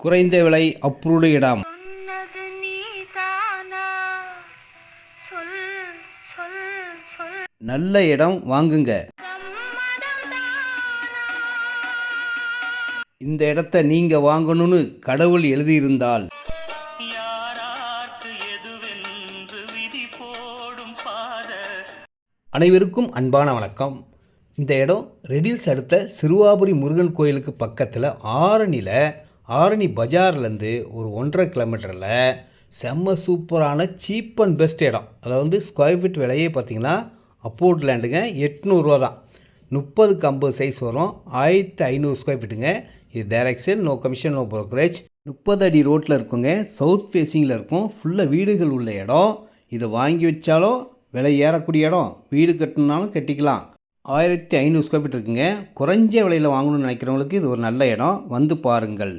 குறைந்த விலை அப்ரூவ்டு இடம். நல்ல இடம் வாங்குங்க. இந்த இடத்த நீங்க வாங்கணும்னு கடவுள் எழுதியிருந்தால் அனைவருக்கும் அன்பான வணக்கம். இந்த இடம் ரெடில்ஸ் அடுத்த சிறுவாபுரி முருகன் கோயிலுக்கு பக்கத்தில் ஆரணி பஜார்லேருந்து ஒரு 1.5 கிலோமீட்டரில் செம்ம சூப்பரான சீப் அண்ட் பெஸ்ட் இடம். அதாவது ஸ்கொயர் ஃபீட் விலையே பார்த்திங்கன்னா அப்போர்ட் லேண்டுங்க 800 ரூபா தான். 30க்கு 50 சைஸ் வரும். 1500 ஸ்கொயர் ஃபீட்டுங்க. இது direct sale, no commission, no brokerage. 30 அடி ரோட்டில் இருக்குங்க. சவுத் ஃபேஸிங்கில் இருக்கும். ஃபுல்லாக வீடுகள் உள்ள இடம். இதை வாங்கி வச்சாலும் விலை ஏறக்கூடிய இடம். வீடு கட்டணுன்னாலும் கட்டிக்கலாம். 1500 ஸ்கொயர் ஃபீட் இருக்குங்க. குறைஞ்ச விலையில் வாங்கணும்னு நினைக்கிறவங்களுக்கு இது ஒரு நல்ல இடம். வந்து பாருங்கள்.